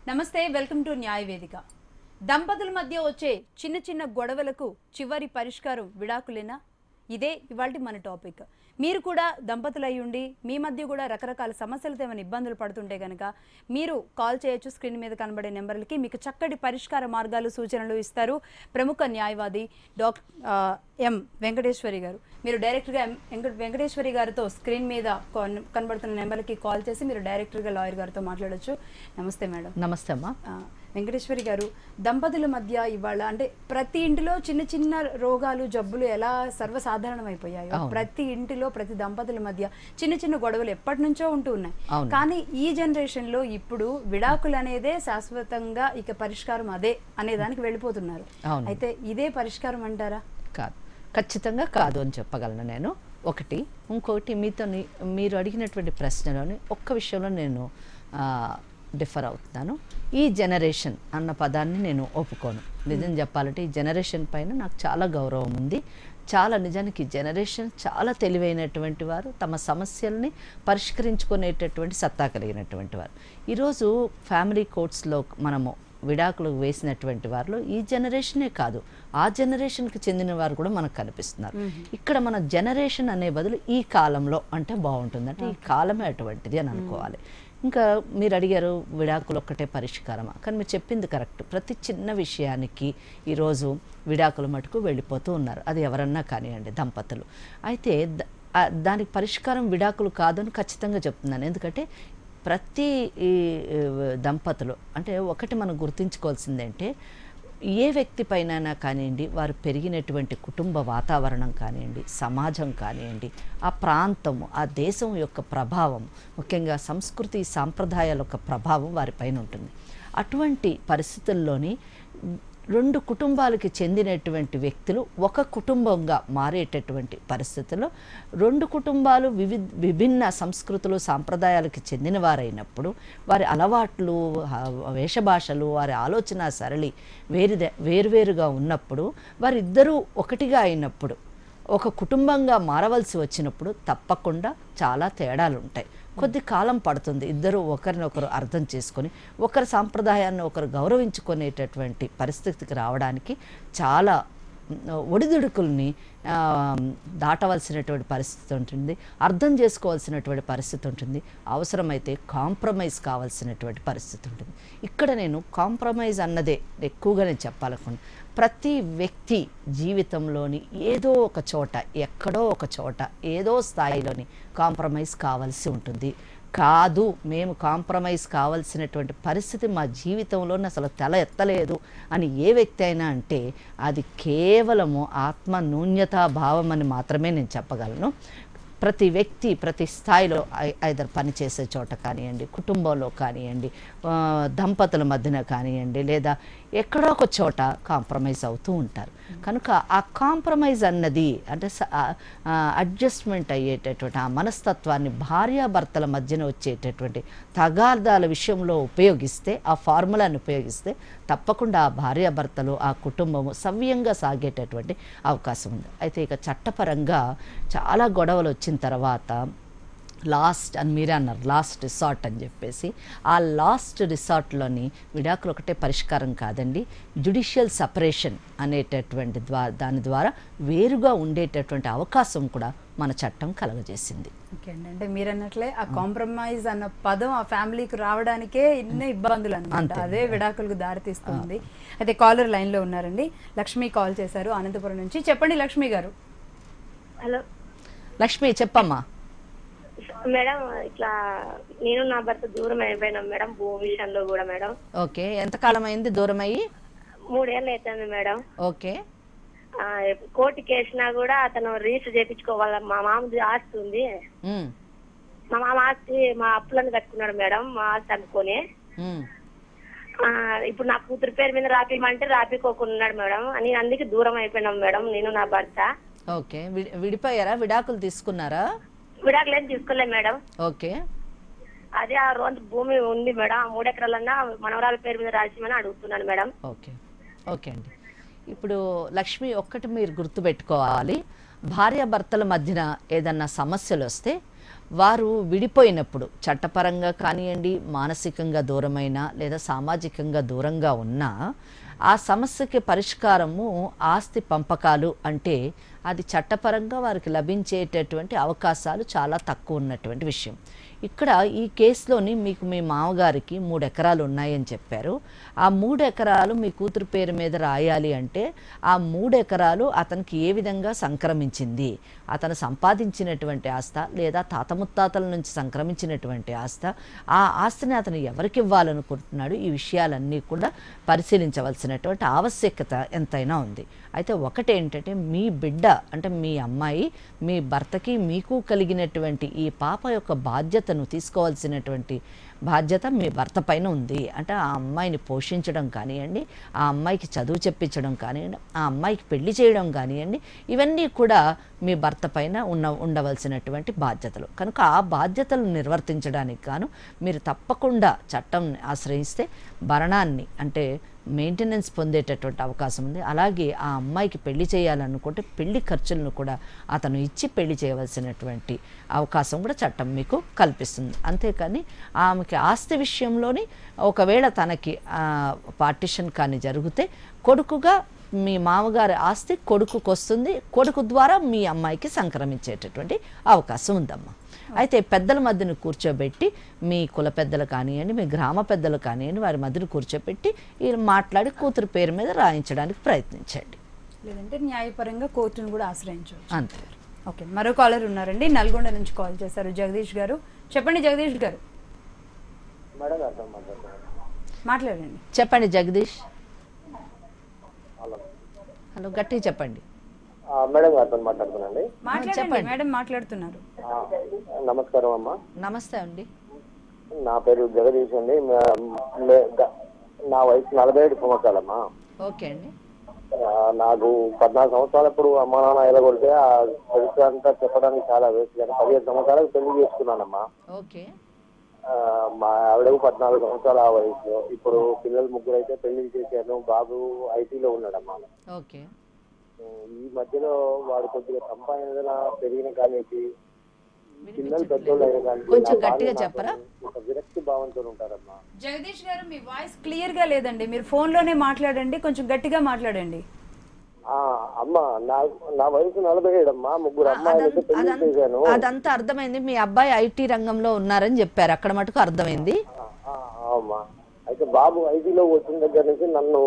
నమస్తే, welcome to న్యాయ వేదిక. దంపతుల మధ్య వచ్చే చిన్న చిన్న గొడవలకు చివరి పరిష్కారం విడాకులేనా? ఇదే ఇవాల్టి మన టాపిక్. మీరు కూడా దంపతులు అయి ఉండి మీ మధ్య కూడా రకరకాల సమస్యలతో ఏమైనా ఇబ్బందులు పడుతుంటే కనుక మీరు కాల్ చేయొచ్చు. స్క్రీన్ మీద కనబడే నెంబర్లకి మీకు చక్కటి పరిష్కార మార్గాలు సూచనలు ఇస్తారు ప్రముఖ న్యాయవాది ఎం వెంకటేశ్వరి గారు. మీరు డైరెక్ట్గా వెంకటేశ్వరి గారితో స్క్రీన్ మీద కనబడుతున్న నెంబర్కి కాల్ చేసి మీరు డైరెక్ట్గా లాయర్ గారితో మాట్లాడచ్చు. నమస్తే మేడం. నమస్తే అమ్మా. వెంకటేశ్వరి గారు, దంపతుల మధ్య ఇవాళ అంటే ప్రతి ఇంటిలో చిన్న చిన్న రోగాలు జబ్బులు ఎలా సర్వసాధారణం అయిపోయాయో, ప్రతి ఇంటిలో ప్రతి దంపతుల మధ్య చిన్న చిన్న గొడవలు ఎప్పటి నుంచో ఉంటూ ఉన్నాయి. కానీ ఈ జనరేషన్ లో ఇప్పుడు విడాకులు అనేదే శాశ్వతంగా ఇక పరిష్కారం అదే అనేదానికి వెళ్ళిపోతున్నారు. అయితే ఇదే పరిష్కారం అంటారా? కాదు, ఖచ్చితంగా కాదు అని చెప్పగలను నేను. ఒకటి. ఇంకొకటి, మీరు అడిగినటువంటి ప్రశ్నలోని ఒక్క విషయంలో నేను డిఫర్ అవుతున్నాను. ఈ జనరేషన్ అన్న పదాన్ని నేను ఒప్పుకోను. నిజం చెప్పాలంటే ఈ జనరేషన్ పైన నాకు చాలా గౌరవం ఉంది. నిజానికి జనరేషన్ చాలా తెలివైనటువంటి వారు, తమ సమస్యల్ని పరిష్కరించుకునేటటువంటి సత్తా కలిగినటువంటి వారు. ఈరోజు ఫ్యామిలీ కోర్ట్స్లో మనము విడాకులు వేసినటువంటి వారిలో ఈ జనరేషనే కాదు, ఆ జనరేషన్కి చెందిన వారు కూడా మనకు కనిపిస్తున్నారు. ఇక్కడ మన జనరేషన్ అనే బదులు ఈ కాలంలో అంటే బాగుంటుంది, అంటే ఈ కాలమే అటువంటిది అని అనుకోవాలి. ఇంకా మీరు అడిగారు విడాకులు ఒక్కటే పరిష్కారమా, కానీ మీరు చెప్పింది కరెక్ట్. ప్రతి చిన్న విషయానికి ఈరోజు విడాకులు మటుకు వెళ్ళిపోతూ ఉన్నారు. అది ఎవరన్నా కానివ్వండి, దంపతులు. అయితే దానికి పరిష్కారం విడాకులు కాదని ఖచ్చితంగా చెప్తున్నాను. ఎందుకంటే ప్రతి దంపతులు అంటే ఒకటి మనం గుర్తుంచుకోవాల్సిందంటే, ఏ వ్యక్తి పైన కానివ్వండి, వారు పెరిగినటువంటి కుటుంబ వాతావరణం కానివ్వండి, సమాజం కానివ్వండి, ఆ ప్రాంతము, ఆ దేశం యొక్క ప్రభావం, ముఖ్యంగా సంస్కృతి సాంప్రదాయాల యొక్క ప్రభావం వారిపైన ఉంటుంది. అటువంటి పరిస్థితుల్లోని రెండు కుటుంబాలకి చెందినటువంటి వ్యక్తులు ఒక కుటుంబంగా మారేటటువంటి పరిస్థితుల్లో రెండు కుటుంబాలు విభిన్న సంస్కృతులు సాంప్రదాయాలకు చెందిన వారైనప్పుడు వారి అలవాట్లు, వేషభాషలు, వారి ఆలోచన సరళి వేరువేరుగా ఉన్నప్పుడు, వారిద్దరూ ఒకటిగా అయినప్పుడు, ఒక కుటుంబంగా మారవలసి వచ్చినప్పుడు తప్పకుండా చాలా తేడాలు ఉంటాయి. కొద్ది కాలం పడుతుంది ఇద్దరు ఒకరినొకరు అర్థం చేసుకొని, ఒకరి సాంప్రదాయాన్ని ఒకరు గౌరవించుకునేటటువంటి పరిస్థితికి రావడానికి చాలా ఒడిదుడుకుల్ని దాటవలసినటువంటి పరిస్థితి ఉంటుంది, అర్థం చేసుకోవాల్సినటువంటి పరిస్థితి ఉంటుంది, అవసరమైతే కాంప్రమైజ్ కావాల్సినటువంటి పరిస్థితి ఉంటుంది. ఇక్కడ నేను కాంప్రమైజ్ అన్నదే ఎక్కువగా నేను చెప్పాలనుకున్నాను. ప్రతి వ్యక్తి జీవితంలోని ఏదో ఒక చోట, ఎక్కడో ఒక చోట, ఏదో స్థాయిలోని కాంప్రమైజ్ కావాల్సి ఉంటుంది. కాదు, మేము కాంప్రమైజ్ కావాల్సినటువంటి పరిస్థితి మా జీవితంలోనే అసలు తల ఎత్తలేదు అని ఏ వ్యక్తి అయినా అంటే అది కేవలము ఆత్మ న్యూన్యతా భావం అని మాత్రమే నేను చెప్పగలను. ప్రతి వ్యక్తి ప్రతి స్థాయిలో ఐదర్ పనిచేసే చోట కానివ్వండి, కుటుంబంలో కానివ్వండి, దంపతుల మధ్యన కానివ్వండి, లేదా ఎక్కడో ఒక చోట కాంప్రమైజ్ అవుతూ ఉంటారు. కనుక ఆ కాంప్రమైజ్ అన్నది అంటే అడ్జస్ట్మెంట్ అయ్యేటటువంటి ఆ మనస్తత్వాన్ని భార్యాభర్తల మధ్యన వచ్చేటటువంటి తగాదాల విషయంలో ఉపయోగిస్తే, ఆ ఫార్ములాని ఉపయోగిస్తే తప్పకుండా ఆ భార్యాభర్తలు, ఆ కుటుంబము సవ్యంగా సాగేటటువంటి అవకాశం ఉంది. అయితే ఇక చట్టపరంగా చాలా గొడవలు వచ్చిన తర్వాత లాస్ట్ అని మీరే అన్నారు, లాస్ట్ రిసార్ట్ అని చెప్పేసి, ఆ లాస్ట్ రిసార్ట్లోని విడాకులు ఒకటే పరిష్కారం కాదండి. జ్యుడిషియల్ సపరేషన్ అనేటటువంటి దాని ద్వారా వేరుగా ఉండేటటువంటి అవకాశం కూడా మన చట్టం కలగజేసింది. ఓకే అండి, అంటే మీరు అన్నట్లే ఆ కాంప్రమైజ్ అన్న పదం ఆ ఫ్యామిలీకి రావడానికే ఎన్నో ఇబ్బందులు అన్నమాట, అదే విడాకులకు దారితీస్తుంది. అయితే కాలర్ లైన్లో ఉన్నారండి, లక్ష్మి కాల్ చేశారు అనంతపురం నుంచి. చెప్పండి లక్ష్మి గారు. హలో లక్ష్మి, చెప్పమ్మా. మేడం, ఇట్లా నేను నా భర్త దూరం అయిపోయినాం మేడం, భూమి విషయంలో కూడా మేడం. ఓకే, ఎంతకాలం అయింది దూరం అయ్యి? 3 ఏళ్ళు అవుతుంది మేడం. ఓకే. కోర్టుకి వేసినా కూడా అతను రిజిస్టర్ చేయించుకోవాలి. మా మామది ఆస్తి ఉంది, మా మామ ఆస్తి మా అప్పులను కట్టుకున్నాడు మేడం, మా ఆస్తి అనుకొని. ఇప్పుడు నా కూతురు పేరు మీద రాపిమంటే రాపికోకున్నాడు మేడం. నేను అందుకే దూరం అయిపోయినాం మేడం, నేను నా భర్త. ఓకే, విడిపోయారా? విడాకులు తీసుకున్నారా? విడాకులు ఏం తీసుకోలేదు మేడం. ఓకే. అదే ఆ రోజు భూమి ఉంది మేడం, 3 ఎకరాలన్నా మనవరాల పేరు మీద రాసిమని అడుగుతున్నాను మేడం. ఓకే. ఓకే అండి, ఇప్పుడు లక్ష్మి ఒక్కటి మీరు గుర్తుపెట్టుకోవాలి, భార్యాభర్తల మధ్యన ఏదన్నా సమస్యలు వస్తే వారు విడిపోయినప్పుడు చట్టపరంగా కానివ్వండి, మానసికంగా దూరమైనా లేదా సామాజికంగా దూరంగా ఉన్నా ఆ సమస్యకి పరిష్కారము ఆస్తి పంపకాలు అంటే అది చట్టపరంగా వారికి లభించేటటువంటి అవకాశాలు చాలా తక్కువ ఉన్నటువంటి విషయం. ఇక్కడ ఈ కేసులోని మీకు మీ మామగారికి 3 ఎకరాలు ఉన్నాయని చెప్పారు. ఆ 3 ఎకరాలు మీ కూతురు పేరు మీద రాయాలి అంటే ఆ 3 ఎకరాలు అతనికి ఏ విధంగా సంక్రమించింది, అతను సంపాదించినటువంటి ఆస్త లేదా తాత ముత్తాతల నుంచి సంక్రమించినటువంటి ఆస్త, ఆ ఆస్తిని అతను ఎవరికి ఇవ్వాలనుకుంటున్నాడు, ఈ విషయాలన్నీ కూడా పరిశీలించవలసినటువంటి ఆవశ్యకత ఎంతైనా ఉంది. అయితే ఒకటేంటంటే మీ బిడ్డ అంటే మీ అమ్మాయి మీ భర్తకి మీకు కలిగినటువంటి ఈ పాప యొక్క బాధ్యతను తీసుకోవాల్సినటువంటి బాధ్యత మీ భర్త పైన ఉంది. అంటే ఆ అమ్మాయిని పోషించడం కానివ్వండి, ఆ అమ్మాయికి చదువు చెప్పించడం కానివ్వండి, ఆ అమ్మాయికి పెళ్లి చేయడం కానివ్వండి, ఇవన్నీ కూడా మీ భర్త పైన ఉండవలసినటువంటి బాధ్యతలు. కనుక ఆ బాధ్యతలు నిర్వర్తించడానికి గాను మీరు తప్పకుండా చట్టం ఆశ్రయిస్తే భరణాన్ని అంటే మెయింటెనెన్స్ పొందేటటువంటి అవకాశం ఉంది. అలాగే ఆ అమ్మాయికి పెళ్లి చేయాలనుకుంటే పెళ్లి ఖర్చులను కూడా అతను ఇచ్చి పెళ్లి చేయవలసినటువంటి అవకాశం కూడా చట్టం మీకు కల్పిస్తుంది. అంతేకాని ఆమెకి ఆస్తి విషయంలోని ఒకవేళ తనకి పార్టిషన్ కానీ జరిగితే కొడుకుగా మీ మామగారి ఆస్తి కొడుకుకు వస్తుంది, కొడుకు ద్వారా మీ అమ్మాయికి సంక్రమించేటటువంటి అవకాశం ఉందమ్మా. అయితే పెద్దల మధ్యను కూర్చోబెట్టి మీ కుల పెద్దలు కానివ్వండి, మీ గ్రామ పెద్దలు కానివ్వండి, వారి మధ్యను కూర్చోబెట్టి మాట్లాడి కూతురు పేరు మీద రాయించడానికి ప్రయత్నించండి. లేదంటే న్యాయపరంగా కోర్టును కూడా ఆశ్రయించవచ్చు. అంతే. ఓకే, మరో కాలర్ ఉన్నారండి, నల్గొండ నుంచి కాల్ చేశారు. జగదీష్ గారు, చెప్పండి జగదీష్ గారు. మాట్లాడండి. చెప్పండి జగదీష్. హలో, గట్టిగా చెప్పండి. మేడం గారితో మాట్లాడుతున్నాండి. మాట్లాడండి, మేడం మాట్లాడుతున్నారు. నమస్కారం అమ్మా. నమస్తే అండి. నా పేరు జగదీష్ అండి. నా వయసు 47 సంవత్సరాలమ్మా. ఓకే అండి. నాకు 14 సంవత్సరాలప్పుడు అమ్మా నాన్న ఎలగొడితే ఆ చరిత్ర అంతా చెప్పడానికి చాలా వేస్ట్, కానీ 15 సంవత్సరాలకు పెళ్లి చేసుకున్నానమ్మా. ఓకే. మా ఆవిడకు 14 సంవత్సరాల ఆ వయసులో. ఇప్పుడు పిల్లలు 3 అయితే పెళ్లి చేశాను. బాబు ఐటీలో ఉన్నాడమ్మా. ఓకే. ఈ మధ్యలో వాడు కొద్దిగా సంపాదన పెరిగిన కానీ పిల్లలు పెద్దోళ్ళు అయిన కానీ కొంచెం గట్టిగా చెప్పరా? ఒక విరక్తి భావంతో ఉంటారమ్మా. జగదీష్ గారు, మీ వాయిస్ క్లియర్ గా లేదండి, మీరు ఫోన్ లోనే మాట్లాడండి, కొంచెం గట్టిగా మాట్లాడండి. అమ్మా నా వయసు 47 అమ్మా. 3 అమ్మాయిలతో పెళ్లి చేశాను. అదంతా అర్థమైంది. మీ అబ్బాయి ఐటీ రంగంలో ఉన్నారని చెప్పారు, అక్కడ మటుకు అర్థమైంది. అమ్మా, అయితే బాబు ఐటీలో వచ్చిన దగ్గర నుంచి నన్ను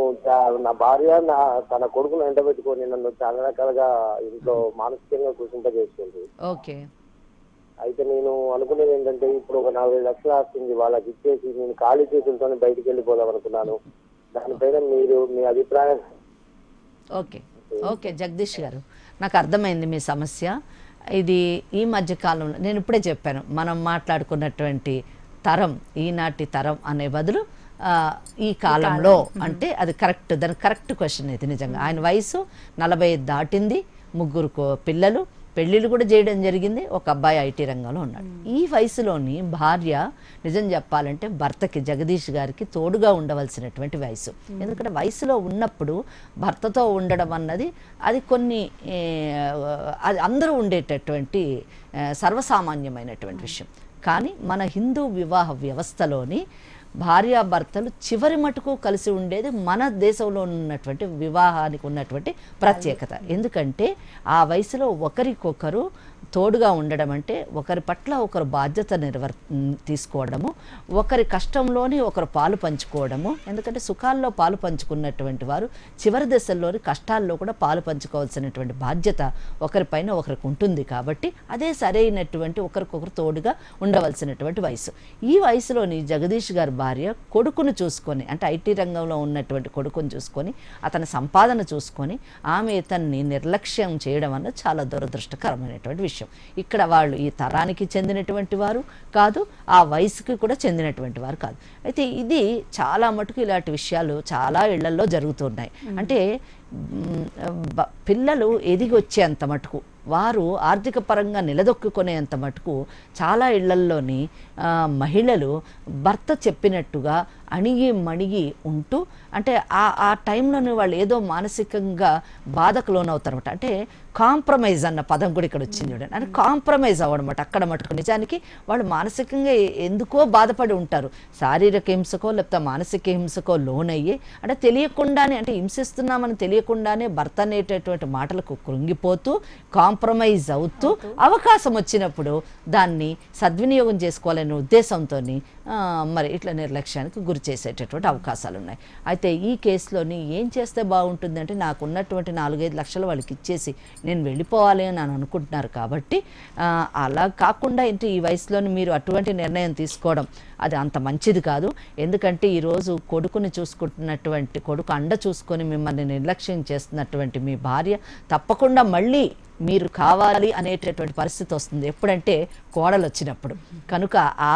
నా భార్య తన కొడుకును వెంట పెట్టుకొని నన్ను చాలా రకాలుగా ఇంట్లో మానసికంగా కృషింపజేస్తుంది. ఓకే. అయితే నేను అనుకునేది ఏంటంటే ఇప్పుడు ఒక 40 లక్షలు వస్తుంది, వాళ్ళకి ఇచ్చేసి నేను ఖాళీ చేతులతోనే బయటికి వెళ్ళిపోదాం అనుకున్నాను. దానిపైన మీరు మీ అభిప్రాయం? ఓకే. ఓకే జగదీష్ గారు, నాకు అర్థమైంది మీ సమస్య. ఇది ఈ మధ్య కాలంలో నేను ఇప్పుడే చెప్పాను, మనం మాట్లాడుకున్నటువంటి తరం ఈనాటి తరం అనే బదులు ఈ కాలంలో అంటే అది కరెక్ట్, దాని కరెక్ట్ క్వశ్చన్ ఇది. నిజంగా ఆయన వయసు 40 దాటింది, 3 పిల్లలు, పెళ్ళిళ్ళు కూడా చేయడం జరిగింది, ఒక అబ్బాయి ఐటీ రంగంలో ఉన్నాడు. ఈ వయసులోని భార్య నిజం చెప్పాలంటే భర్తకి, జగదీష్ గారికి తోడుగా ఉండవలసినటువంటి వయసు. ఎందుకంటే వయసులో ఉన్నప్పుడు భర్తతో ఉండడం అన్నది అది కొన్ని అది అందరూ ఉండేటటువంటి సర్వసామాన్యమైనటువంటి విషయం. కానీ మన హిందూ వివాహ వ్యవస్థలోని భార్యాభర్తలు చివరి మటుకు కలిసి ఉండేది మన దేశంలో ఉన్నటువంటి వివాహానికి ఉన్నటువంటి ప్రత్యేకత. ఎందుకంటే ఆ వయసులో ఒకరికొకరు తోడుగా ఉండడం అంటే ఒకరి పట్ల ఒకరు బాధ్యత తీసుకోవడము, ఒకరి కష్టంలోని ఒకరు పాలు పంచుకోవడము. ఎందుకంటే సుఖాల్లో పాలు పంచుకున్నటువంటి వారు చివరి దశల్లోని కష్టాల్లో కూడా పాలు పంచుకోవాల్సినటువంటి బాధ్యత ఒకరిపైన ఒకరికి ఉంటుంది. కాబట్టి అదే సరైనటువంటి ఒకరికొకరు తోడుగా ఉండవలసినటువంటి వయసు. ఈ వయసులోని జగదీష్ గారి భార్య కొడుకును చూసుకొని, అంటే ఐటీ రంగంలో ఉన్నటువంటి కొడుకును చూసుకొని, అతని సంపాదన చూసుకొని ఆమె ఇతన్ని నిర్లక్ష్యం చేయడం అన్నది చాలా దురదృష్టకరమైనటువంటి విషయం. ఇక్కడ వాళ్ళు ఈ తరానికి చెందినటువంటి వారు కాదు, ఆ వయసుకి కూడా చెందినటువంటి వారు కాదు. అయితే ఇది చాలా మటుకు ఇలాంటి విషయాలు చాలా ఇళ్లలో జరుగుతున్నాయి. అంటే పిల్లలు ఎదిగి వచ్చేంత మటుకు, వారు ఆర్థిక పరంగా నిలదొక్కునేంత మటుకు చాలా ఇళ్లల్లోని మహిళలు భర్త చెప్పినట్టుగా అణిగి మణిగి ఉంటూ అంటే ఆ టైంలోనే వాళ్ళు ఏదో మానసికంగా బాధకు లోనవుతారనమాట. అంటే కాంప్రమైజ్ అన్న పదం కూడా ఇక్కడ వచ్చింది చూడండి. అంటే కాంప్రమైజ్ అవ్వడమాట అక్కడ మటుకు. నిజానికి వాళ్ళు మానసికంగా ఎందుకో బాధపడి ఉంటారు, శారీరక హింసకో లేకపోతే మానసిక హింసకో లోనయ్యి, అంటే తెలియకుండానే, అంటే హింసిస్తున్నామని తెలియకుండానే భర్త అనేటటువంటి మాటలకు కృంగిపోతూ కాంప్రమైజ్ అవుతూ అవకాశం వచ్చినప్పుడు దాన్ని సద్వినియోగం చేసుకోవాలనే ఉద్దేశంతో మరి ఇట్లా నిర్లక్ష్యానికి గురి చేసేటటువంటి అవకాశాలు ఉన్నాయి. అయితే ఈ కేసులోని ఏం చేస్తే బాగుంటుంది అంటే, నాకు ఉన్నటువంటి 4-5 లక్షలు వాళ్ళకి ఇచ్చేసి నేను వెళ్ళిపోవాలి అని అనుకుంటున్నారు కాబట్టి అలా కాకుండా ఏంటి ఈ వయసులోని మీరు అటువంటి నిర్ణయం తీసుకోవడం అది అంత మంచిది కాదు. ఎందుకంటే ఈరోజు కొడుకుని చూసుకుంటున్నటువంటి కొడుకు అండ చూసుకొని మిమ్మల్ని నిర్లక్ష్యం చేస్తున్నటువంటి మీ భార్య తప్పకుండా మళ్ళీ మీరు కావాలి అనేటటువంటి పరిస్థితి వస్తుంది ఎప్పుడంటే కోడలు వచ్చినప్పుడు. కనుక ఆ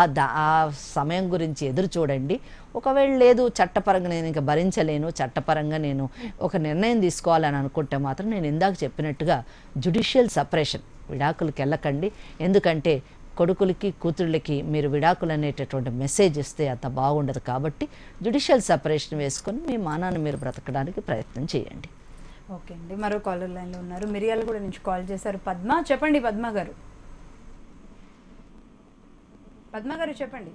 సమయం గురించి ఎదురు చూడండి. ఒకవేళ లేదు చట్టపరంగా నేను ఇంకా భరించలేను, చట్టపరంగా నేను ఒక నిర్ణయం తీసుకోవాలని అనుకుంటే మాత్రం నేను ఇందాక చెప్పినట్టుగా జ్యుడిషియల్ సపరేషన్, విడాకులకు వెళ్ళకండి. ఎందుకంటే కొడుకులకి కూతుళ్ళకి మీరు విడాకులు అనేటటువంటి మెసేజ్ ఇస్తే అంత బాగుండదు. కాబట్టి జ్యుడిషియల్ సపరేషన్ వేసుకొని మీ మానాన్ని మీరు బ్రతకడానికి ప్రయత్నం చేయండి. ఓకే అండి, మరో కాలర్ లైన్లో ఉన్నారు. మిరియాల కూడా నుంచి కాల్ చేశారు. పద్మ, చెప్పండి పద్మ గారు. పద్మ గారు చెప్పండి.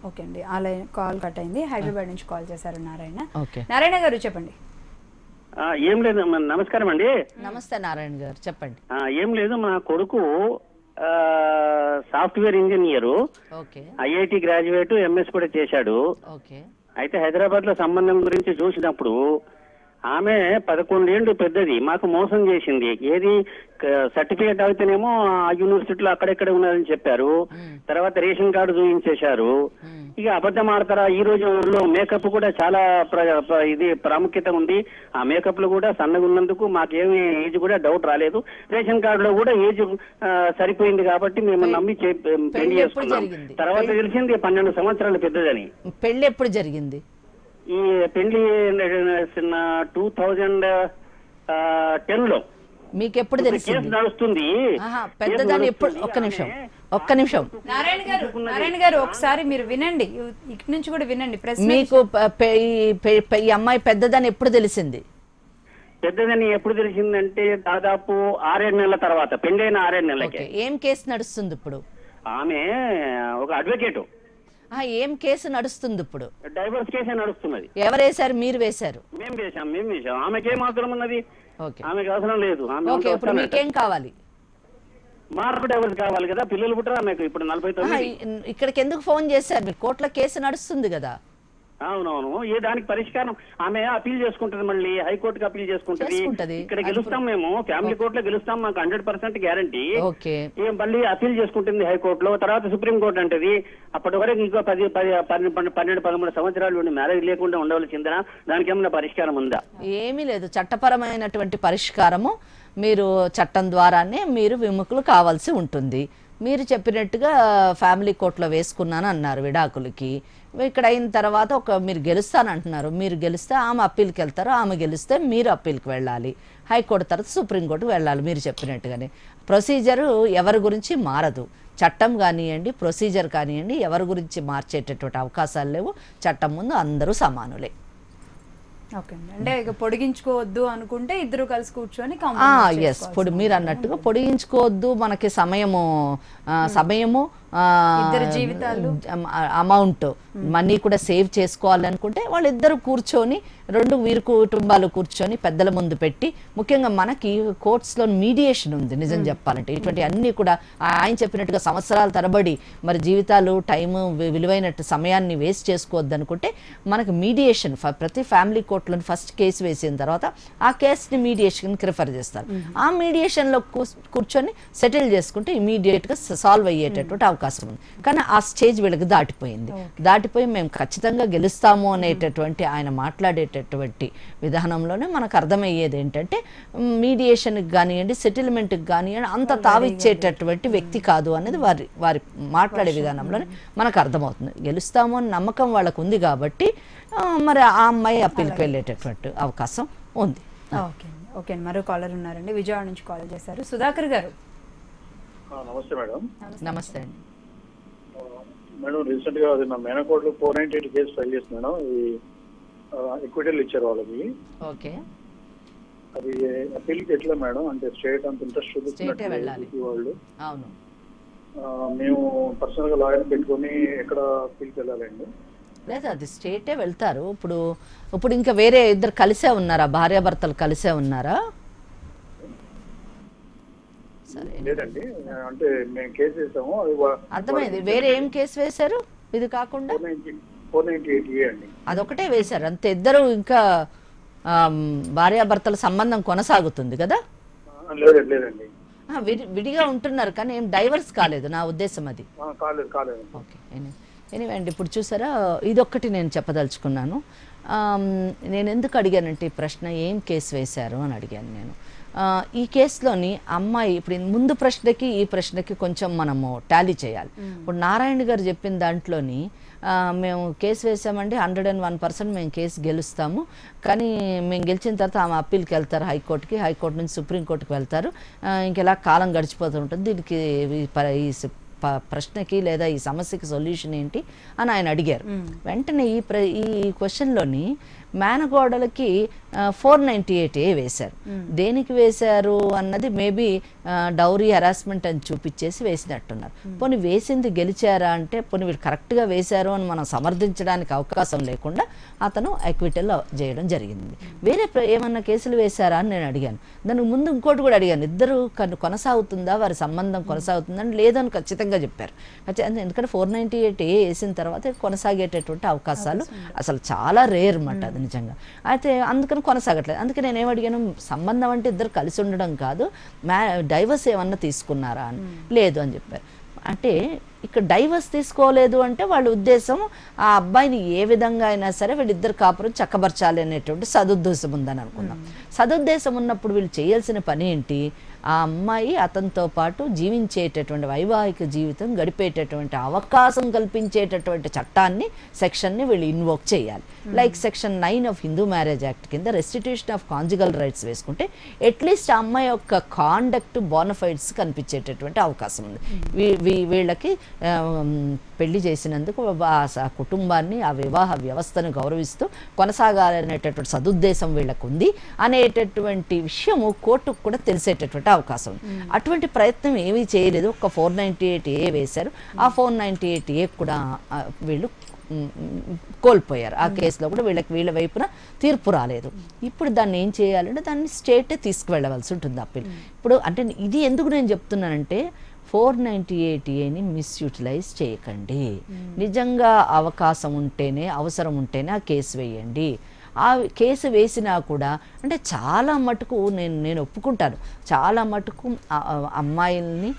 ఓకే అండి, ఆ లైన్ కాల్ కట్ అయింది. హైదరాబాద్ నుంచి కాల్ చేశారు నారాయణ. నారాయణ గారు చెప్పండి. ఏం లేదు, నమస్కారం అండి. నమస్తే నారాయణ గారు చెప్పండి. ఏం లేదు, మా కొడుకు software engineer, IIT graduate, MS కూడా చేశాడు. అయితే హైదరాబాద్ లో సంబంధం గురించి చూసినప్పుడు ఆమె 11 ఏళ్ళు పెద్దది, మాకు మోసం చేసింది. ఏది సర్టిఫికేట్ అయితేనేమో ఆ యూనివర్సిటీలో అక్కడెక్కడ ఉన్నదని చెప్పారు, తర్వాత రేషన్ కార్డు చూపించేశారు. ఇక అబద్ధం ఆడతారా? ఈ రోజుల్లో మేకప్ కూడా చాలా ఇది ప్రాముఖ్యత ఉంది. ఆ మేకప్ లో కూడా సన్నగా ఉన్నందుకు మాకేమి ఏజ్ కూడా డౌట్ రాలేదు. రేషన్ కార్డు లో కూడా ఏజ్ సరిపోయింది కాబట్టి మేము నమ్మి పెళ్లి చేసుకున్నాం. తర్వాత తెలిసింది 12 సంవత్సరాలు పెద్దదని. పెళ్లి ఎప్పుడు జరిగింది? ఈ పెళ్లి 2010 లో. మీకు ఎప్పుడు తెలిసింది? నడుస్తుంది పెద్దదాన్ని ఎప్పుడు? ఒక్క నిమిషం నారాయణ గారు ఒకసారి మీరు వినండి, ఇటు నుంచి కూడా వినండి. మీకు ఈ అమ్మాయి పెద్దదాన్ని ఎప్పుడు తెలిసింది? పెద్దదని ఎప్పుడు తెలిసిందంటే దాదాపు 6-7 నెలల తర్వాత, పెళ్ళైన 6-7 నెలలకి. ఏం కేసు నడుస్తుంది ఇప్పుడు? ఆమె ఒక అడ్వకేట్. ఏం కేసు నడుస్తుంది ఇప్పుడు? డైవర్స్ కేసే నడుస్తున్నది. ఎవరు వేశారు? మీరు వేశారు? మేము వేసాం. ఆమెకేం అవసరం ఉన్నది? ఆమెకు అవసరం లేదు. ఇప్పుడు మీకేం కావాలి? మాకు డైవర్స్ కావాలి కదా, పిల్లలు పుట్టరా ఆమెకు ఇప్పుడు 49. ఇక్కడికి ఎందుకు ఫోన్ చేశారు? మీరు కోర్టులో కేసు నడుస్తుంది కదా. అవునవును, ఏ దానికి పరిష్కారం ఆమె అపీల్ చేసుకుంటది, మళ్ళీ హైకోర్టుకి అపీల్ చేసుకుంటది. ఇక్కడ గెలుస్తాం, మేము ఫ్యామిలీ కోర్టులో గెలుస్తాం, మాకు 100% గ్యారంటీ. మళ్ళీ అపీల్ చేసుకుంటుంది హైకోర్టులో, తర్వాత సుప్రీం కోర్టు అంటది. అప్పటి వరకు ఇంకో 12-13 సంవత్సరాలు మ్యారేజ్ లేకుండా ఉండవలసిందా? దానికి ఏమైనా పరిష్కారం ఉందా? ఏమీ లేదు. చట్టపరమైనటువంటి పరిష్కారము మీరు చట్టం ద్వారానే మీరు విముఖులు కావాల్సి ఉంటుంది. మీరు చెప్పినట్టుగా ఫ్యామిలీ కోర్టులో వేసుకున్నాను అన్నారు విడాకులకి. ఇక్కడ అయిన తర్వాత మీరు గెలుస్తానంటున్నారు. మీరు గెలిస్తే ఆమె అప్పీల్కి వెళ్తారు, ఆమె గెలిస్తే మీరు అప్పీల్కి వెళ్ళాలి. హైకోర్టు తర్వాత సుప్రీంకోర్టుకు వెళ్ళాలి. మీరు చెప్పినట్టుగానే ప్రొసీజరు ఎవరి గురించి మారదు. చట్టం కానివ్వండి, ప్రొసీజర్ కానివ్వండి, ఎవరి గురించి మార్చేటటువంటి అవకాశాలు లేవు. చట్టం ముందు అందరూ సమానులే. ఓకే, అంటే ఇక పొడిగించుకోవద్దు అనుకుంటే ఇద్దరు కలిసి కూర్చొని ఇప్పుడు మీరు అన్నట్టుగా పొడిగించుకోవద్దు, మనకి సమయము ఇద్దరు జీవితాలు అమౌంట్ మనీ కూడా సేవ్ చేసుకోవాలనుకుంటే వాళ్ళిద్దరు కూర్చొని, వీరు కుటుంబాలు కూర్చొని పెద్దల ముందు పెట్టి, ముఖ్యంగా మనకి కోర్ట్స్లో మీడియేషన్ ఉంది. నిజం చెప్పాలంటే ఇటువంటి అన్నీ కూడా ఆయన చెప్పినట్టుగా సంవత్సరాల తరబడి మరి జీవితాలు, టైము, విలువైన సమయాన్ని వేస్ట్ చేసుకోవద్దు అనుకుంటే మనకు మీడియేషన్ ప్రతి ఫ్యామిలీ కోర్టులో ఫస్ట్ కేసు వేసిన తర్వాత ఆ కేసుని మీడియేషన్కి రిఫర్ చేస్తారు. ఆ మీడియేషన్లో కూర్చొని సెటిల్ చేసుకుంటే ఇమీడియట్గా సాల్వ్ అయ్యేటటువంటి అవకాశం ఉంది. కానీ ఆ స్టేజ్ వీళ్ళకి దాటిపోయి మేము ఖచ్చితంగా గెలుస్తాము అనేటటువంటి ఆయన మాట్లాడేటటువంటి విధానంలోనే మనకు అర్థమయ్యేది ఏంటంటే మీడియేషన్కి కానివ్వండి, సెటిల్మెంట్కి కానివ్వండి అంత తావిచ్చేటటువంటి వ్యక్తి కాదు అనేది వారి మాట్లాడే విధానంలోనే మనకు అర్థమవుతుంది. గెలుస్తాము అని నమ్మకం వాళ్ళకు ఉంది కాబట్టి మరి ఆ అమ్మాయి అప్పీల్కి వెళ్ళేటటువంటి అవకాశం ఉంది. ఓకే, మరో కాలర్ ఉన్నారండి, విజయవాడ నుంచి కాల్ చేశారు. సుధాకర్ గారు. నమస్తే మేడం. నమస్తే అండి. మేడం రీసెంట్ గా అది నా మేనకోట్లు 498 కేసు ఫైల్ చేసి మేడం ఈ ఈక్విటీలు ఇచ్చారు వాళ్ళకి. ఓకే, అది అప్పీల్కి ఎట్లా మేడం? అంటే స్టేట్ అంత ఇంట్రెస్ట్ చూపిస్తున్నారు వాళ్ళు. అవును, మేము పర్సనల్ గా లాయర్ పెట్టుకొని ఎక్కడ అప్పీల్కి వెళ్ళాలండి? లేదు, అది స్టేటే వెళ్తారు. ఇప్పుడు ఇంకా వేరే ఇద్దరు కలిసే ఉన్నారా? భార్యాభర్తలు కలిసే ఉన్నారా? సరే, లేదండి, అంటే మేము కేసు వేసాము. అర్థమైంది. వేరే ఏం కేసు వేశారు ఇది కాకుండా? 498A అండి. అదొకటే వేశారు అంతే. ఇద్దరు ఇంకా భార్యాభర్తల సంబంధం కొనసాగుతుంది కదా? లేదండి, విడిగా ఉంటున్నారు కానీ ఏం డైవర్స్ కాలేదు, నా ఉద్దేశం అది. ఓకే, ఎనీవే అండి. ఇప్పుడు చూసారా, ఇదొక్కటి నేను చెప్పదలుచుకున్నాను. నేను ఎందుకు అడిగానంటే ఈ ప్రశ్న, ఏం కేసు వేశారు అని అడిగాను నేను. ఈ కేసులోని అమ్మాయి, ఇప్పుడు ముందు ప్రశ్నకి ఈ ప్రశ్నకి కొంచెం మనము టాలీ చేయాలి. ఇప్పుడు నారాయణ గారు చెప్పిన దాంట్లోని మేము కేసు వేసామండి, 101% మేము కేసు గెలుస్తాము, కానీ మేము గెలిచిన తర్వాత ఆమె అప్పీల్కి వెళ్తారు హైకోర్టుకి, హైకోర్టు నుంచి సుప్రీంకోర్టుకి వెళ్తారు, ఇంకెలా కాలం గడిచిపోతూ ఉంటుంది, దీనికి ఈ ప్రశ్నకి లేదా ఈ సమస్యకి సొల్యూషన్ ఏంటి అని ఆయన అడిగారు. వెంటనే ఈ క్వశ్చన్లోని మేనగోడలకి 498A వేశారు. దేనికి వేశారు అన్నది మేబీ డౌరీ హెరాస్మెంట్ అని చూపించేసి వేసినట్టున్నారు. పోనీ వేసింది గెలిచారా అంటే, పోనీ వీళ్ళు కరెక్ట్గా వేశారు అని మనం సమర్థించడానికి అవకాశం లేకుండా అతను అక్విటల్ చేయడం జరిగింది. వేరే ఏమన్నా కేసులు వేశారా అని నేను అడిగాను. దానికి ముందు ఇంకోటి కూడా అడిగాను, ఇద్దరు కొనసాగుతుందా, వారి సంబంధం కొనసాగుతుందని? లేదని ఖచ్చితంగా చెప్పారు. ఎందుకంటే 498A వేసిన తర్వాత కొనసాగేటటువంటి అవకాశాలు అసలు చాలా రేర్ అన్నమాట అది నిజంగా. అయితే అందుకని కొనసాగట్లేదు. అందుకే నేను ఏమడిగాను, సంబంధం అంటే ఇద్దరు కలిసి ఉండడం కాదు, డైవర్స్ ఏమన్నా తీసుకున్నారా అని. లేదు అని చెప్పారు. అంటే ఇక్కడ డైవర్స్ తీసుకోలేదు అంటే వాళ్ళ ఉద్దేశం ఆ అబ్బాయిని ఏ విధంగా అయినా సరే వీళ్ళిద్దరు కాపురం చక్కబరచాలి అనేటువంటి సదుద్దేశం ఉందని అనుకుందాం. సదుద్దేశం ఉన్నప్పుడు వీళ్ళు చేయాల్సిన పని ఏంటి? ఆ అమ్మాయి అతనితో పాటు జీవించేటటువంటి వైవాహిక జీవితం గడిపేటటువంటి అవకాశం కల్పించేటటువంటి చట్టాన్ని, సెక్షన్ని వీళ్ళు ఇన్వోక్ చేయాలి. Like section 9 of Hindu marriage act కింద రెస్టిట్యూషన్ ఆఫ్ కాంజుగల్ రైట్స్ వేసుకుంటే అట్లీస్ట్ ఆ అమ్మాయి యొక్క కాండక్ట్, బోనఫైడ్స్ కనిపించేటటువంటి అవకాశం ఉంది. వీళ్ళకి పెళ్లి చేసినందుకు ఆ కుటుంబాన్ని, ఆ వివాహ వ్యవస్థను గౌరవిస్తూ కొనసాగాలనేటటువంటి సదుద్దేశం వీళ్ళకు ఉంది అనేటటువంటి విషయము కోర్టుకు కూడా తెలిసేటటువంటి అవకాశం ఉంది. అటువంటి ప్రయత్నం ఏమీ చేయలేదు. ఒక 498A వేశారు. ఆ 498A కూడా వీళ్ళు కోల్పోయారు. ఆ కేసులో కూడా వీళ్ళ వైపున తీర్పు రాలేదు. ఇప్పుడు దాన్ని ఏం చేయాలంటే దాన్ని స్టేటే తీసుకువెళ్ళవలసి ఉంటుంది అప్పీల్. ఇప్పుడు అంటే ఇది ఎందుకు నేను చెప్తున్నానంటే, 498Aని మిస్యూటిలైజ్ చేయకండి. నిజంగా అవకాశం ఉంటేనే, అవసరం ఉంటేనే ఆ కేసు వేయండి. ఆ కేసు వేసినా కూడా అంటే చాలా మటుకు నేను ఒప్పుకుంటాను, చాలా మటుకు అమ్మాయిల్ని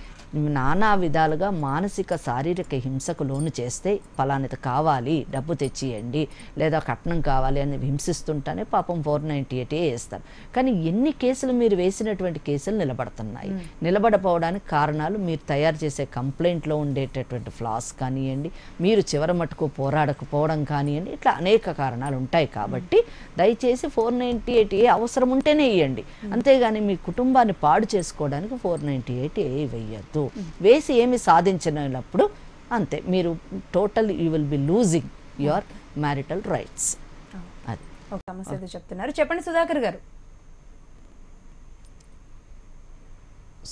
నానా విధాలుగా మానసిక శారీరక హింసకు లోను చేస్తే, ఫలానిది కావాలి, డబ్బు తెచ్చియండి, లేదా కట్నం కావాలి అని హింసిస్తుంటానే పాపం 498A వేస్తారు. కానీ ఎన్ని కేసులు మీరు వేసినటువంటి కేసులు నిలబడుతున్నాయి? నిలబడపోవడానికి కారణాలు మీరు తయారు చేసే కంప్లైంట్లో ఉండేటటువంటి ఫ్లాస్ కానివ్వండి, మీరు చివరి మటుకు పోరాడకపోవడం కానివ్వండి, ఇట్లా అనేక కారణాలు ఉంటాయి. కాబట్టి దయచేసి 498A అవసరం ఉంటేనే ఇవ్వండి, అంతేగాని మీ కుటుంబాన్ని పాడు చేసుకోవడానికి 498A వేయద్దు. వేసి ఏమి సాధించినప్పుడు అంతే, మీరు total you will be losing your marital rights. అది ఒక సమస్య చెప్తున్నారు. చెప్పండి సుధాకర్ గారు.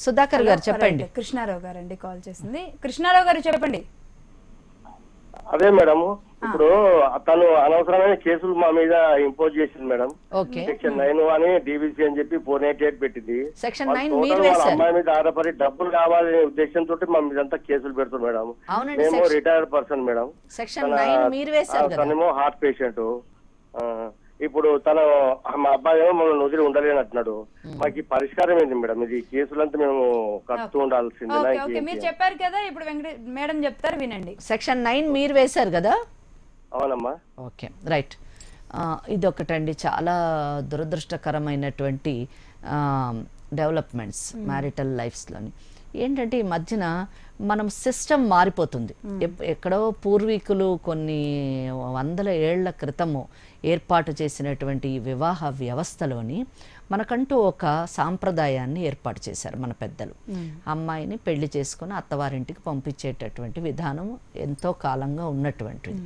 సుధాకర్ గారు చెప్పండి. కృష్ణారావు గారు అండి కాల్ చేసింది. కృష్ణారావు గారు చెప్పండి. అదే మేడం, ఇప్పుడు తను అనవసరమైన కేసులు మా మీద ఇంపోజ్ చేసింది మేడం. సెక్షన్ 9 అని DVC అని చెప్పి 498 పెట్టింది. అమ్మాయి మీద ఆధారపడి డబ్బులు కావాలనే ఉద్దేశంతో మా మీద కేసులు పెడుతుంది మేడం. మేము రిటైర్డ్ పర్సన్ మేడం, తనేమో హార్ట్ పేషెంట్. ఇప్పుడు తను మా అబ్బాయి ఏమో మమ్మల్ని వదిలి ఉండలేని అంటున్నాడు. మాకు ఈ పరిష్కారం ఏంటి మేడం? ఇది కేసులంతా మేము కడుతూ ఉండాల్సిందే. మీరు చెప్పారు కదా, ఇప్పుడు మేడం చెప్తారు వినండి. సెక్షన్ 9 మీరు వేశారు కదా? అవునమ్మా. Okay, right. ఇదొకటండి చాలా దురదృష్టకరమైనటువంటి డెవలప్మెంట్స్ మ్యారిటల్ లైఫ్స్లోని. ఏంటంటే ఈ మధ్యన మనం సిస్టమ్ మారిపోతుంది. ఎక్కడో పూర్వీకులు కొన్ని వందల ఏళ్ల క్రితము ఏర్పాటు చేసినటువంటి వివాహ వ్యవస్థలోని మనకంటూ ఒక సాంప్రదాయాన్ని ఏర్పాటు చేశారు మన పెద్దలు. అమ్మాయిని పెళ్లి చేసుకుని అత్తవారింటికి పంపించేటటువంటి విధానం ఎంతో కాలంగా ఉన్నటువంటిది.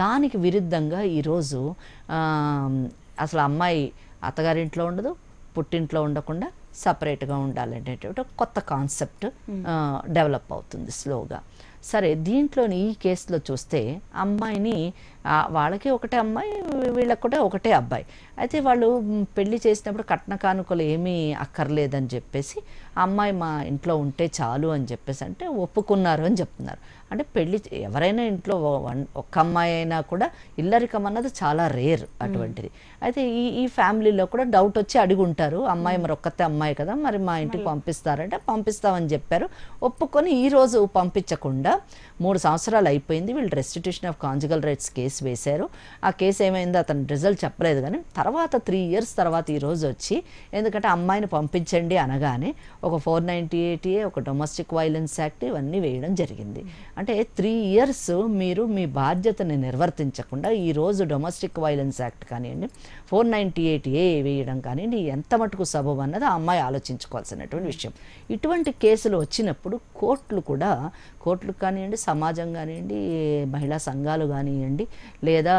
దానికి విరుద్ధంగా ఈరోజు అసలు అమ్మాయి అత్తగారింట్లో ఉండదు, పుట్టింట్లో ఉండకుండా సపరేట్గా ఉండాలనేటువంటి కొత్త కాన్సెప్ట్ డెవలప్ అవుతుంది స్లోగా. సరే, దీంట్లోని ఈ కేసులో చూస్తే అమ్మాయిని వాళ్ళకి ఒకటే అమ్మాయి, వీళ్ళకి కూడా ఒకటే అబ్బాయి. అయితే వాళ్ళు పెళ్లి చేసినప్పుడు కట్న కానుకలు ఏమీ అక్కర్లేదని చెప్పేసి అమ్మాయి మా ఇంట్లో ఉంటే చాలు అని చెప్పేసి అంటే ఒప్పుకున్నారు అని చెప్తున్నారు. అంటే పెళ్లి ఎవరైనా ఇంట్లో ఒక్క అమ్మాయి అయినా కూడా ఇల్లరికం అన్నది చాలా రేర్ అటువంటిది. అయితే ఈ ఫ్యామిలీలో కూడా డౌట్ వచ్చి అడుగుంటారు, అమ్మాయి మరి ఒక్కతే అమ్మాయి కదా, మరి మా ఇంటికి పంపిస్తారంటే పంపిస్తామని చెప్పారు. ఒప్పుకొని ఈరోజు పంపించకుండా 3 సంవత్సరాలు అయిపోయింది. వీళ్ళు restitution of conjugal rights case వేశారు. ఆ కేసు ఏమైందో అతను రిజల్ట్ చెప్పలేదు, కానీ తర్వాత 3 years తర్వాత ఈరోజు వచ్చి, ఎందుకంటే అమ్మాయిని పంపించండి అనగానే ఒక 498A, ఒక డొమెస్టిక్ వైలెన్స్ యాక్ట్ ఇవన్నీ వేయడం జరిగింది. అంటే 3 years మీరు మీ బాధ్యతని నిర్వర్తించకుండా ఈరోజు డొమెస్టిక్ వైలెన్స్ యాక్ట్ కానివ్వండి, 498A వేయడం కానివ్వండి, ఎంత మటుకు సబబు అన్నది ఆ అమ్మాయి ఆలోచించుకోవాల్సినటువంటి విషయం. ఇటువంటి కేసులు వచ్చినప్పుడు కోర్టులు కానివ్వండి, సమాజం కానివ్వండి, మహిళా సంఘాలు కానివ్వండి, లేదా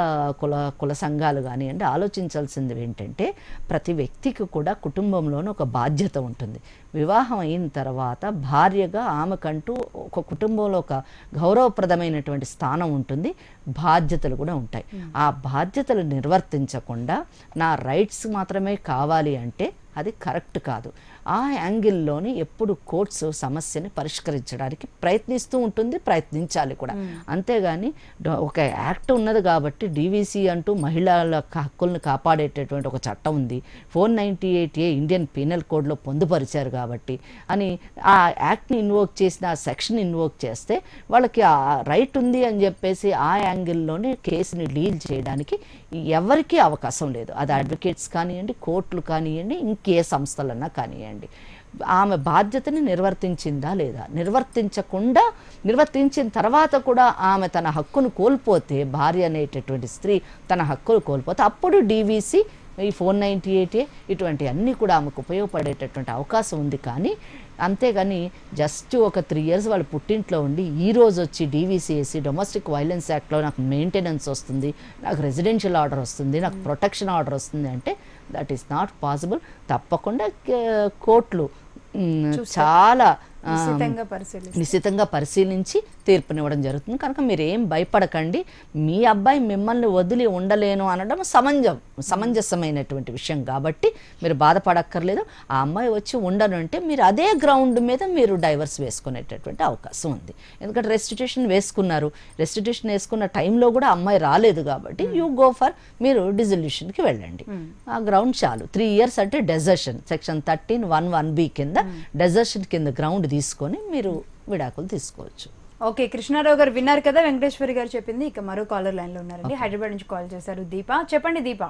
కుల సంఘాలు కానివ్వండి, ఆలోచించాల్సింది ఏంటంటే ప్రతి వ్యక్తికి కూడా కుటుంబంలోనూ ఒక బాధ్యత ఉంటుంది. వివాహం అయిన తర్వాత భార్యగా ఆమెకంటూ ఒక కుటుంబంలో ఒక గౌరవప్రదమైనటువంటి స్థానం ఉంటుంది, బాధ్యతలు కూడా ఉంటాయి. ఆ బాధ్యతలు నిర్వర్తించకుండా నా రైట్స్ మాత్రమే కావాలి అంటే అది కరెక్ట్ కాదు. ఆ యాంగిల్లోని ఎప్పుడు కోర్ట్స్ సమస్యని పరిష్కరించడానికి ప్రయత్నిస్తూ ఉంటుంది, ప్రయత్నించాలి కూడా. అంతేగాని ఒక యాక్ట్ ఉన్నది కాబట్టి డీవీసీ అంటూ మహిళల హక్కుల్ని కాపాడేటటువంటి ఒక చట్టం ఉంది, 498A ఇండియన్ పీనల్ కోడ్లో పొందుపరిచారు కాబట్టి అని ఆ యాక్ట్ని ఇన్వోక్ చేసిన ఆ సెక్షన్ ఇన్వోక్ చేస్తే వాళ్ళకి ఆ రైట్ ఉంది అని చెప్పేసి ఆ యాంగిల్లోనే కేసుని డీల్ చేయడానికి ఎవరికీ అవకాశం లేదు. అది అడ్వకేట్స్ కానివ్వండి, కోర్టులు కానివ్వండి, ఇంకే సంస్థలన్నా కానివ్వండి. ఆమె బాధ్యతని నిర్వర్తించిందా లేదా, నిర్వర్తించిన తర్వాత కూడా ఆమె తన హక్కును కోల్పోతే, భార్య అనేటటువంటి స్త్రీ తన హక్కును కోల్పోతే అప్పుడు డీవీసీ, ఈ 498A ఇటువంటి అన్నీ కూడా ఆమెకు ఉపయోగపడేటటువంటి అవకాశం ఉంది. కానీ అంతేగాని జస్ట్ ఒక 3 years వాళ్ళు పుట్టింట్లో ఉండి ఈ రోజు వచ్చి డీవీసీ వేసి డొమెస్టిక్ వైలెన్స్ యాక్ట్లో నాకు మెయింటెనెన్స్ వస్తుంది, నాకు రెసిడెన్షియల్ ఆర్డర్ వస్తుంది, నాకు ప్రొటెక్షన్ ఆర్డర్ వస్తుంది అంటే దట్ ఈస్ నాట్ పాసిబుల్. తప్పకుండా కోర్టులు చాలా నిశితంగా పరిశీలించి తీర్పునివ్వడం జరుగుతుంది. కనుక మీరు ఏం భయపడకండి. మీ అబ్బాయి మిమ్మల్ని వదిలి ఉండలేను అనడం సమంజసమైనటువంటి విషయం కాబట్టి మీరు బాధపడక్కర్లేదు. ఆ అమ్మాయి వచ్చి ఉండను అంటే మీరు అదే గ్రౌండ్ మీద మీరు డైవర్స్ వేసుకునేటటువంటి అవకాశం ఉంది. ఎందుకంటే రెస్టిట్యూషన్ వేసుకున్న టైంలో కూడా అమ్మాయి రాలేదు కాబట్టి యూ గో ఫర్, మీరు డిజల్యూషన్కి వెళ్ళండి. ఆ గ్రౌండ్ చాలు. 3 years అంటే డెజర్షన్, సెక్షన్ 13(1)(1)B కింద డెజర్షన్ కింద గ్రౌండ్ తీసుకొని మీరు విడాకులు తీసుకోవచ్చు. ఓకే, కృష్ణారావు గారు విన్నారు కదా వెంకటేశ్వరి గారు చెప్పింది. ఇక మరో కాలర్ లైన్ లో ఉన్నారండి, హైదరాబాద్ నుంచి కాల్ చేశారు. దీప, చెప్పండి దీప.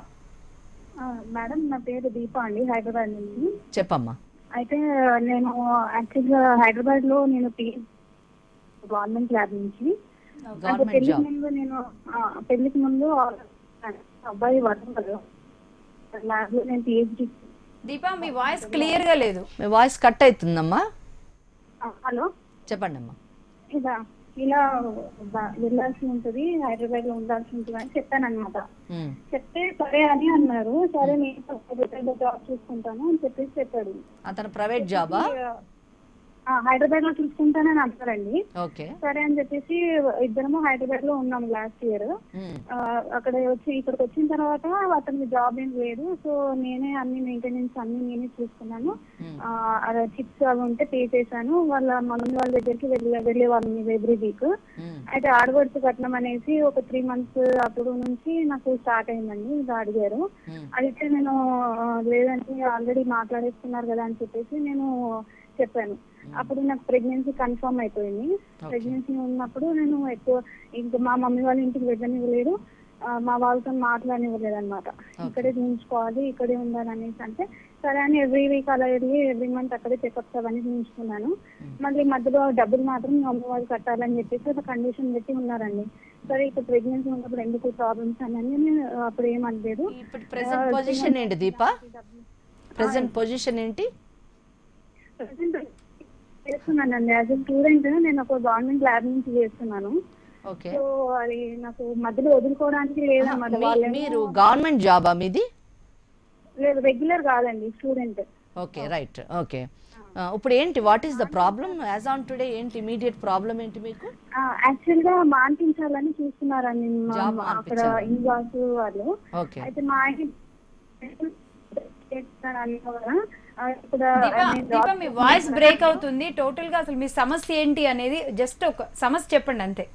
మేడం, నా పేరు దీప అండి, హైదరాబాద్ నుంచి. చెప్పమ్మా. అయితే నేను యాక్చువల్గా హైదరాబాద్ లో నేను గవర్నమెంట్ ల్యాబ్ నుంచి పెళ్లికి ముందు అబ్బాయి వరంగల్ ల్యాబ్ లో నేను పిహెచ్డి. దీప, మీ వాయిస్ క్లియర్ గా లేదు. మీ వాయిస్ కట్ అవుతుందమ్మా. హలో, చెప్పండి అమ్మా. ఇలా వెళ్ళాల్సి ఉంటుంది, హైదరాబాద్ లో ఉండాల్సి ఉంటుంది అని చెప్పాను అనమాట. చెప్తే సరే అని అన్నారు. సరే నేను జాబ్ చూసుకుంటాను అని చెప్పేసి చెప్పాడు. అతను ప్రైవేట్ జాబా? హైదరాబాద్ లో చూసుకుంటానని అంటారండి. సరే అని చెప్పేసి ఇద్దరము హైదరాబాద్ లో ఉన్నాము లాస్ట్ ఇయర్. ఇక్కడికి వచ్చిన తర్వాత అతనికి జాబ్ ఏం లేదు. సో నేనే అన్ని మెయింటెనెన్స్ అన్ని నేనే చూసుకున్నాను. చిప్స్ అవి ఉంటే పే చేశాను. వాళ్ళ మమ్మీ వాళ్ళ దగ్గరికి వెళ్ళేవాళ్ళం ఎవ్రీ వీక్. అయితే ఆడవడుచు కట్నం అనేసి ఒక 3 months అప్పుడు నుంచి నాకు స్టార్ట్ అయిందండి. ఇది అడిగారు. అయితే నేను లేదంటే ఆల్రెడీ మాట్లాడేస్తున్నారు కదా అని చెప్పేసి నేను చెప్పాను. అప్పుడు నాకు ప్రెగ్నెన్సీ కన్ఫర్మ్ అయిపోయింది. ప్రెగ్నెన్సీ ఉన్నప్పుడు నేను ఎక్కువ ఇంకా మా మమ్మీ వాళ్ళ ఇంటికి వెళ్ళనివ్వలేదు. మా వాళ్ళతో మాట్లాడనివ్వలేదు అనమాట. ఇక్కడే చూపించుకోవాలి, ఇక్కడే ఉండాలి అనేసి అంటే సరే అని ఎవ్రీ వీక్ అలా వెళ్ళి ఎవ్రీ మంత్ అక్కడే చెకప్స్ అవన్నీ చూపించుకున్నాను. మళ్ళీ మధ్యలో డబ్బులు మాత్రం మీ అమ్మ వాళ్ళు కట్టాలని చెప్పేసి ఒక కండిషన్ పెట్టి ఉన్నారండి. సరే ఇప్పుడు ప్రెగ్నెన్సీ ఉన్నప్పుడు ఎందుకు ప్రాబ్లమ్స్ అని అప్పుడు ఏమనలేదు. ప్రెసెంట్ పొజిషన్ ఏంటి దీపా? ప్రెసెంట్ పొజిషన్ ఏంటి? ప్రెసెంట్ చేస్తున్నానండి యాజ్ ఎ స్టూడెంట్. నేను ఒక గవర్నమెంట్ ల్యాబ్ నుంచి చేస్తున్నాను. సో అది నాకు మధ్యలో వదులుకోవడానికి లేదన్నమాట. మీరు గవర్నమెంట్ జాబా మీది? లేదు, రెగ్యులర్ కాదండి, స్టూడెంట్. Okay, right. ఓకే, ఇప్పుడు ఏంటి, what is the problem as on today? ఏంటి ఇమీడియట్ ప్రాబ్లం ఏంటి మీకు? యాక్చువల్ గా మాన్పించాలని చూస్తున్నారండి అక్కడ ఇన్వాస్ వాళ్ళు. అయితే మా ఆయన మీ వాయిస్ బ్రేక్ అవుతుంది టోటల్ గా. అసలు మీ సమస్య ఏంటి అనేది జస్ట్ ఒక సమస్య చెప్పండి అంతే.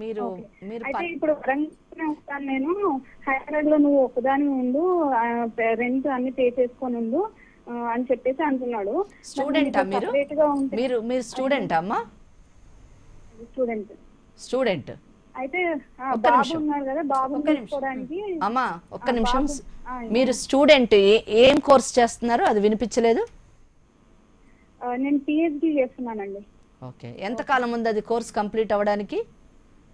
మీరు అయితే ఇప్పుడు నేను హైదరాబాద్ లో నువ్వు ఒకదాని ఉండు, రెంట్ అన్ని పే చేసుకొని ఉండు అని చెప్పేసి అంటున్నాడు. స్టూడెంటా మీరు? మీరు స్టూడెంట్ అమ్మా? స్టూడెంట్. అయితే బాబు ఉన్నారు కదా, బాబు చూసుకోవడానికి. అమ్మా ఒక్క నిమిషం, మీరు స్టూడెంట్ ఏం కోర్స్ చేస్తున్నారు? అది వినిపించలేదు. నేను పిహెచ్డి చేస్తున్నానండి. ఓకే, ఎంత కాలం ఉంది అది కోర్స్ కంప్లీట్ అవ్వడానికి?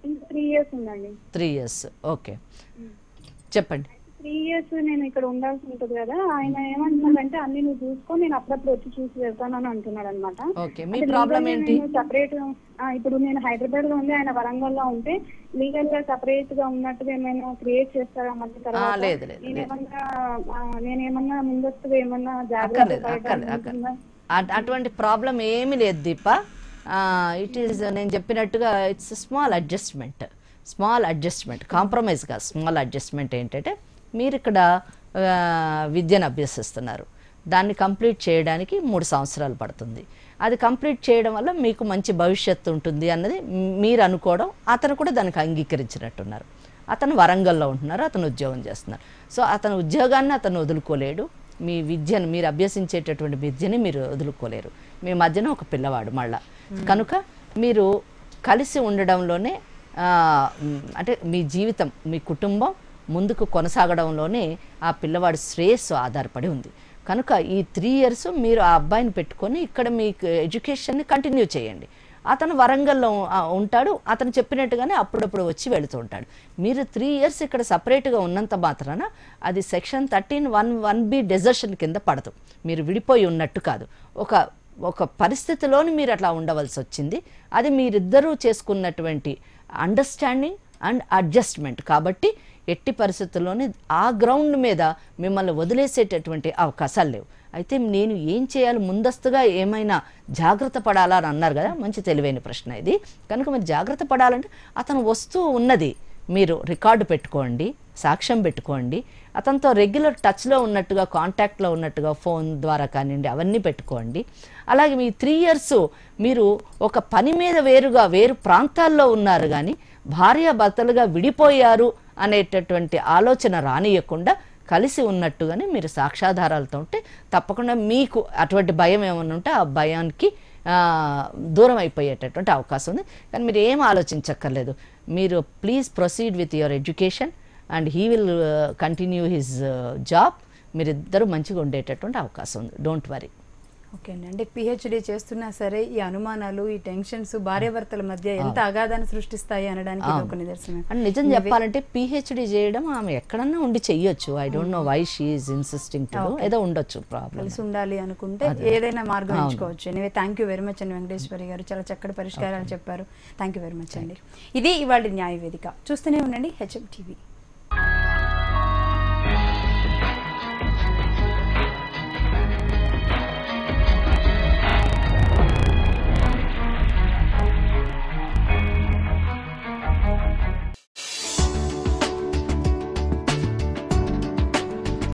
3 years ఉందండి. 3 years. ఓకే, చెప్పండి. 3 years నేను ఇక్కడ ఉండాల్సి ఉంటుంది కదా. ఆయన ఏమంటున్నాడంటే అన్ని నువ్వు చూసుకో, నేను అప్పుడప్పుడు వచ్చి చూసి వెళ్తాను అని అంటున్నాడు అనమాట. సపరేట్ ఇప్పుడు నేను హైదరాబాద్ లో ఉంది, ఆయన వరంగల్ లో ఉంటే లీగల్ గా సపరేట్ గా ఉన్నట్టుగా ఏమైనా క్రియేట్ చేస్తారా మళ్ళీ తర్వాత? నేనేమన్నా ముందస్తుగా ఏమన్నా జాగ్రత్త? అటువంటి ప్రాబ్లం ఏమీ లేదు దీపా. ఇట్ ఈస్ నేను చెప్పినట్టుగా ఇట్స్ స్మాల్ అడ్జస్ట్మెంట్, కాంప్రమైజ్గా స్మాల్ అడ్జస్ట్మెంట్. ఏంటంటే మీరు ఇక్కడ విద్యను అభ్యసిస్తున్నారు, దాన్ని కంప్లీట్ చేయడానికి 3 సంవత్సరాలు పడుతుంది. అది కంప్లీట్ చేయడం వల్ల మీకు మంచి భవిష్యత్తు ఉంటుంది అన్నది మీరు అనుకోవడం, అతను కూడా దానికి అంగీకరించినట్టున్నారు. అతను వరంగల్లో ఉంటున్నారు, అతను ఉద్యోగం చేస్తున్నారు. సో అతను ఉద్యోగాన్ని అతను వదులుకోలేడు, మీ విద్యను, మీరు అభ్యసించేటటువంటి విద్యని మీరు వదులుకోలేరు. మీ మధ్యన ఒక పిల్లవాడు మళ్ళా. కనుక మీరు కలిసి ఉండడంలోనే అంటే మీ జీవితం, మీ కుటుంబం ముందుకు కొనసాగడంలోనే ఆ పిల్లవాడి శ్రేయస్సు ఆధారపడి ఉంది. కనుక ఈ 3 years మీరు ఆ అబ్బాయిని పెట్టుకొని ఇక్కడ మీ ఎడ్యుకేషన్ని కంటిన్యూ చేయండి. అతను వరంగల్లో ఉంటాడు, అతను చెప్పినట్టుగానే అప్పుడప్పుడు వచ్చి వెళుతూ ఉంటాడు. మీరు 3 years ఇక్కడ సపరేట్గా ఉన్నంత మాత్రాన అది సెక్షన్ 13(1)(1)B డెజర్షన్ కింద పడదు. మీరు విడిపోయి ఉన్నట్టు కాదు. ఒక పరిస్థితిలోని మీరు అట్లా ఉండవలసి వచ్చింది. అది మీరిద్దరూ చేసుకున్నటువంటి అండర్స్టాండింగ్ అండ్ అడ్జస్ట్మెంట్. కాబట్టి ఎట్టి పరిస్థితుల్లోనే ఆ గ్రౌండ్ మీద మిమ్మల్ని వదిలేసేటటువంటి అవకాశాలు లేవు. అయితే నేను ఏం చేయాలి, ముందస్తుగా ఏమైనా జాగ్రత్త పడాలా అని అన్నారు కదా, మంచి తెలివైన ప్రశ్న ఇది. కనుక మీరు జాగ్రత్త పడాలంటే అతను వస్తూ ఉన్నది మీరు రికార్డు పెట్టుకోండి, సాక్ష్యం పెట్టుకోండి, అతనితో రెగ్యులర్ టచ్లో ఉన్నట్టుగా, కాంటాక్ట్లో ఉన్నట్టుగా ఫోన్ ద్వారా కానివ్వండి అవన్నీ పెట్టుకోండి. అలాగే మీ 3 years మీరు ఒక పని మీద వేరు ప్రాంతాల్లో ఉన్నారు కానీ భార్యాభర్తలుగా విడిపోయారు అనేటటువంటి ఆలోచన రానియకుండా కలిసి ఉన్నట్టుగానే మీరు సాక్ష్యాధారాలతో ఉంటే తప్పకుండా మీకు అటువంటి భయం ఏమైనా ఉంటే ఆ భయానికి దూరం అయిపోయేటటువంటి అవకాశం ఉంది. కానీ మీరు ఏం ఆలోచించక్కర్లేదు. మీరు please proceed with your education and he will continue his job. మీరిద్దరూ మంచిగా ఉండేటటువంటి అవకాశం ఉంది. Don't worry. ఓకే అండి. అంటే పిహెచ్డి చేస్తున్నా సరే ఈ అనుమానాలు, ఈ టెన్షన్స్ భార్యాభర్తల మధ్య ఎంత అగాధాన్ని సృష్టిస్తాయి అనడానికి ఒక నిదర్శనం. అండ్ నిజం చెప్పాలంటే పిహెచ్డి చేయడం ఆమె ఎక్కడన్నా ఉండి చెయ్యొచ్చు. I don't know why she is insisting to. ఏదో ఉండొచ్చు ప్రాబ్లం. కలిసి ఉండాలి అనుకుంటే ఏదైనా మార్గం ఎంచుకోవచ్చు. Anyway thank you very much అండి వెంకటేశ్వరి గారు, చాలా చక్కటి పరిష్కారాలు చెప్పారు. థ్యాంక్ యూ వెరీ మచ్ అండి. ఇది ఇవాళ న్యాయ వేదిక. చూస్తూనే ఉండండి HM TV.